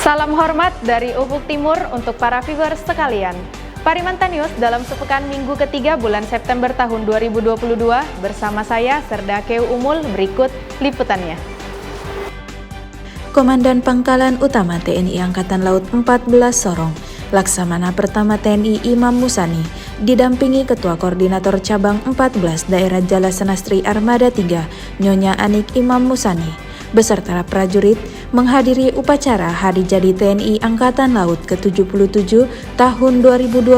Salam hormat dari Ufuk Timur untuk para viewers sekalian. Parimanta News dalam sepekan minggu ketiga bulan September tahun 2022 bersama saya Serda Keu Umul, berikut liputannya. Komandan Pangkalan Utama TNI Angkatan Laut 14 Sorong, Laksamana Pertama TNI Imam Musani, didampingi Ketua Koordinator Cabang 14 Daerah Jala Senastri Armada 3, Nyonya Anik Imam Musani, beserta prajurit menghadiri upacara Hari Jadi TNI Angkatan Laut ke-77 tahun 2022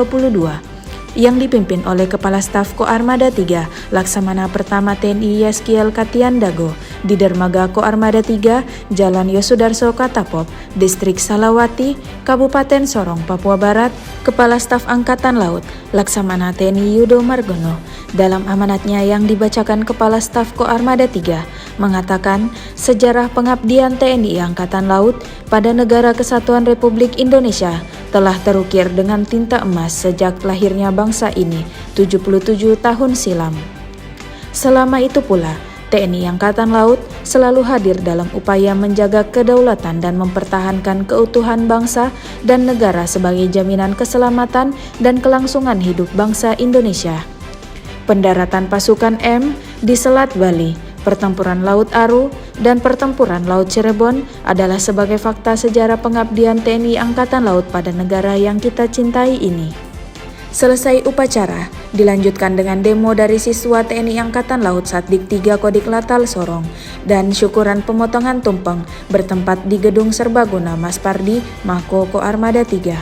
yang dipimpin oleh Kepala Staf Koarmada 3 Laksamana Pertama TNI Yaskiel Katian Dago di Dermaga Koarmada 3 Jalan Yosudarso Katapop, Distrik Salawati, Kabupaten Sorong, Papua Barat. Kepala Staf Angkatan Laut Laksamana TNI Yudo Margono dalam amanatnya yang dibacakan Kepala Staf Koarmada 3 mengatakan sejarah pengabdian TNI Angkatan Laut pada Negara Kesatuan Republik Indonesia telah terukir dengan tinta emas sejak lahirnya bangsa ini 77 tahun silam. Selama itu pula, TNI Angkatan Laut selalu hadir dalam upaya menjaga kedaulatan dan mempertahankan keutuhan bangsa dan negara sebagai jaminan keselamatan dan kelangsungan hidup bangsa Indonesia. Pendaratan pasukan M di Selat Bali, Pertempuran Laut Aru, dan Pertempuran Laut Cirebon adalah sebagai fakta sejarah pengabdian TNI Angkatan Laut pada negara yang kita cintai ini. Selesai upacara, dilanjutkan dengan demo dari siswa TNI Angkatan Laut Satdik 3 Kodik Latal Sorong dan syukuran pemotongan tumpeng bertempat di Gedung Serbaguna Mas Pardi, Mako Koarmada 3.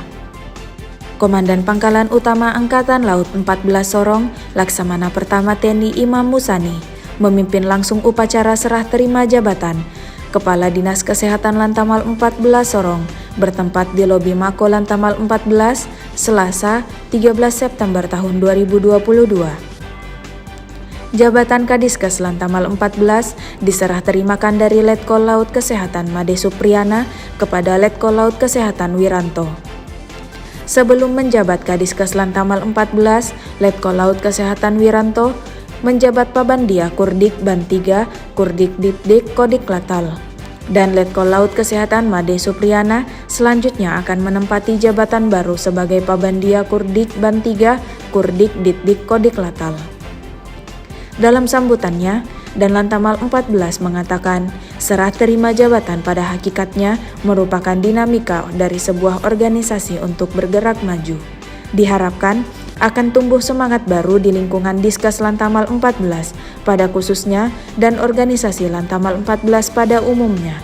Komandan Pangkalan Utama Angkatan Laut 14 Sorong, Laksamana Pertama TNI Imam Musani, memimpin langsung upacara serah terima jabatan Kepala Dinas Kesehatan Lantamal 14 Sorong bertempat di lobi Mako Lantamal 14 Selasa 13 September tahun 2022. Jabatan Kadiskes Lantamal 14 diserah terimakan dari Letkol Laut Kesehatan Made Supriyana kepada Letkol Laut Kesehatan Wiranto. Sebelum menjabat Kadiskes Lantamal 14, Letkol Laut Kesehatan Wiranto menjabat Pabandia Kurdik Ban 3, Kurdik Dipdik Kodik Latal. Dan Letkol Laut Kesehatan Made Supriyana selanjutnya akan menempati jabatan baru sebagai Pabandia Kurdik Ban 3, Kurdik Dipdik Kodik Latal. Dalam sambutannya, Dan Lantamal 14 mengatakan, serah terima jabatan pada hakikatnya merupakan dinamika dari sebuah organisasi untuk bergerak maju. Diharapkan akan tumbuh semangat baru di lingkungan Diskes Lantamal 14 pada khususnya dan organisasi Lantamal 14 pada umumnya.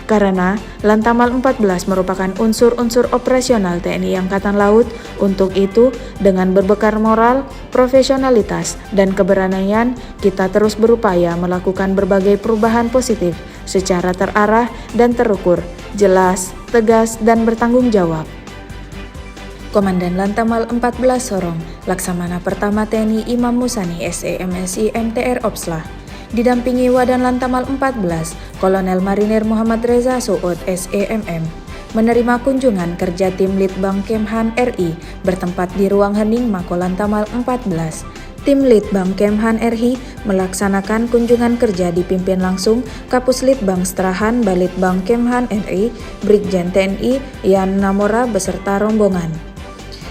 Karena Lantamal 14 merupakan unsur-unsur operasional TNI Angkatan Laut, untuk itu dengan berbekal moral, profesionalitas, dan keberanian kita terus berupaya melakukan berbagai perubahan positif secara terarah dan terukur, jelas, tegas, dan bertanggung jawab. Komandan Lantamal 14 Sorong, Laksamana Pertama TNI Imam Musani SEMSI MTR Opsla, didampingi Wadan Lantamal 14, Kolonel Marinir Muhammad Reza Suud SEMM, menerima kunjungan kerja tim Litbang Kemhan RI bertempat di Ruang Hening Mako Lantamal 14. Tim Litbang Kemhan RI melaksanakan kunjungan kerja dipimpin langsung Kapus Litbang Strahan Balitbang Kemhan RI, Brigjen TNI Yan Namora beserta rombongan.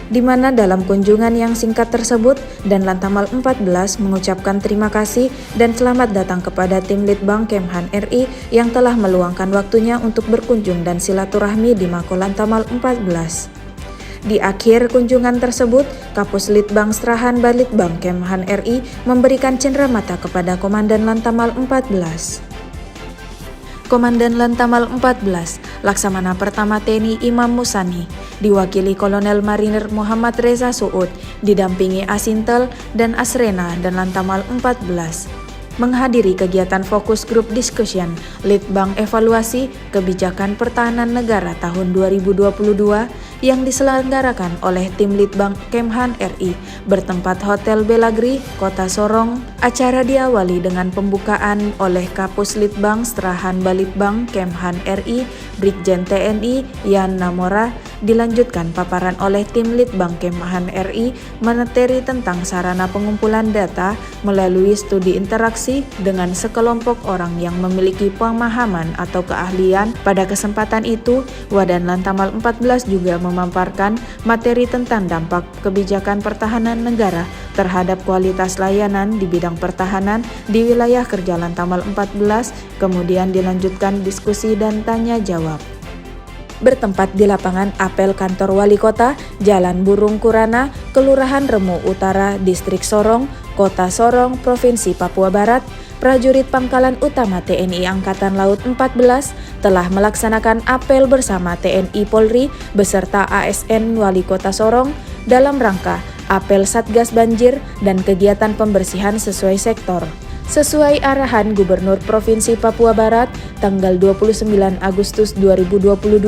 Di mana dalam kunjungan yang singkat tersebut, Dan Lantamal 14 mengucapkan terima kasih dan selamat datang kepada tim Litbang Kemhan RI yang telah meluangkan waktunya untuk berkunjung dan silaturahmi di Mako Lantamal 14. Di akhir kunjungan tersebut, Kapus Litbang Strahan Balitbang Kemhan RI memberikan cenderamata kepada Komandan Lantamal 14. Komandan Lantamal 14, Laksamana Pertama TNI Imam Musani, diwakili Kolonel Marinir Muhammad Reza Suud, didampingi Asintel dan Asrena dan Lantamal 14, menghadiri kegiatan fokus group discussion Litbang Evaluasi Kebijakan Pertahanan Negara tahun 2022 yang diselenggarakan oleh tim Litbang Kemhan RI bertempat Hotel Belagri, Kota Sorong. Acara diawali dengan pembukaan oleh Kapus Litbang Strahan Balitbang Kemhan RI, Brigjen TNI Yan Namora, dilanjutkan paparan oleh tim Litbang Kemhan RI materi tentang sarana pengumpulan data melalui studi interaksi dengan sekelompok orang yang memiliki pemahaman atau keahlian. Pada kesempatan itu, Wadan Lantamal 14 juga memaparkan materi tentang dampak kebijakan pertahanan negara terhadap kualitas layanan di bidang pertahanan di wilayah kerja Lantamal 14, kemudian dilanjutkan diskusi dan tanya jawab. Bertempat di lapangan apel kantor Wali Kota, Jalan Burung Kurana, Kelurahan Remu Utara, Distrik Sorong, Kota Sorong, Provinsi Papua Barat, prajurit Pangkalan Utama TNI Angkatan Laut 14 telah melaksanakan apel bersama TNI Polri beserta ASN Wali Kota Sorong dalam rangka apel Satgas Banjir dan kegiatan pembersihan sesuai sektor. Sesuai arahan Gubernur Provinsi Papua Barat tanggal 29 Agustus 2022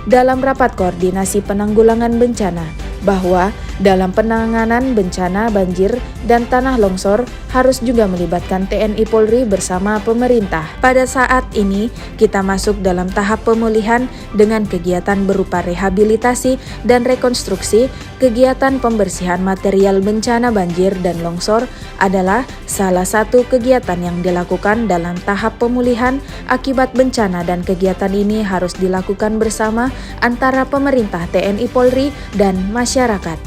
dalam rapat koordinasi penanggulangan bencana, bahwa dalam penanganan bencana banjir dan tanah longsor harus juga melibatkan TNI Polri bersama pemerintah. Pada saat ini kita masuk dalam tahap pemulihan dengan kegiatan berupa rehabilitasi dan rekonstruksi. Kegiatan pembersihan material bencana banjir dan longsor adalah salah satu kegiatan yang dilakukan dalam tahap pemulihan akibat bencana, dan kegiatan ini harus dilakukan bersama antara pemerintah, TNI Polri, dan masyarakat.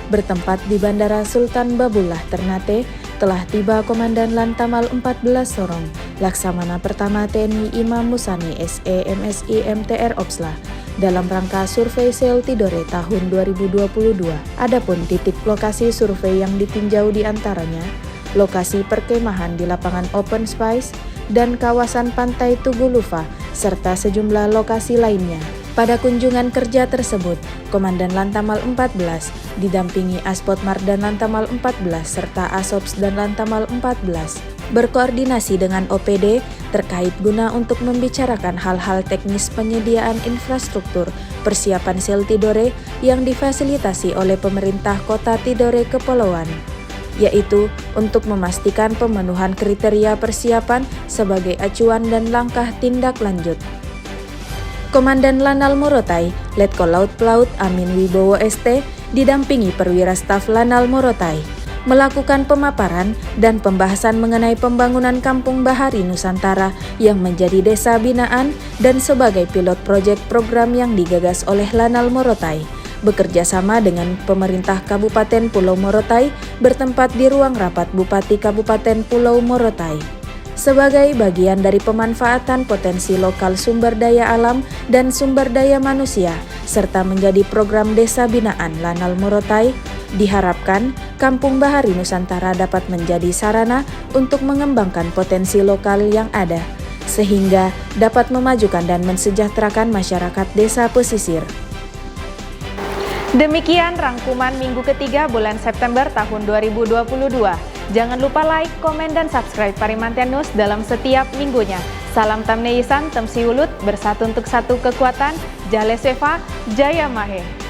Bertempat di Bandara Sultan Babullah Ternate, telah tiba Komandan Lantamal 14 Sorong, Laksamana Pertama TNI Imam Musani SE MSI MTR Opsla, dalam rangka survei sel Tidore tahun 2022. Adapun titik lokasi survei yang ditinjau diantaranya lokasi perkemahan di lapangan open space dan kawasan pantai Tugulufa, serta sejumlah lokasi lainnya. Pada kunjungan kerja tersebut, Komandan Lantamal 14 didampingi Aspot Mardan Lantamal 14 serta Asops dan Lantamal 14 berkoordinasi dengan OPD terkait guna untuk membicarakan hal-hal teknis penyediaan infrastruktur persiapan sel Tidore yang difasilitasi oleh pemerintah Kota Tidore Kepulauan, yaitu untuk memastikan pemenuhan kriteria persiapan sebagai acuan dan langkah tindak lanjut. Komandan Lanal Morotai, Letkol Laut Pelaut Amin Wibowo ST, didampingi Perwira Staf Lanal Morotai, melakukan pemaparan dan pembahasan mengenai pembangunan Kampung Bahari Nusantara yang menjadi desa binaan dan sebagai pilot proyek program yang digagas oleh Lanal Morotai, bekerja sama dengan pemerintah Kabupaten Pulau Morotai, bertempat di ruang rapat Bupati Kabupaten Pulau Morotai. Sebagai bagian dari pemanfaatan potensi lokal sumber daya alam dan sumber daya manusia, serta menjadi program desa binaan Lanal Morotai, diharapkan Kampung Bahari Nusantara dapat menjadi sarana untuk mengembangkan potensi lokal yang ada, sehingga dapat memajukan dan mensejahterakan masyarakat desa pesisir. Demikian rangkuman minggu ketiga bulan September tahun 2022. Jangan lupa like, komen, dan subscribe Parimantian News dalam setiap minggunya. Salam Tamneisan, Temsi Ulut, bersatu untuk satu kekuatan, Jale Seva, Jaya Mahe.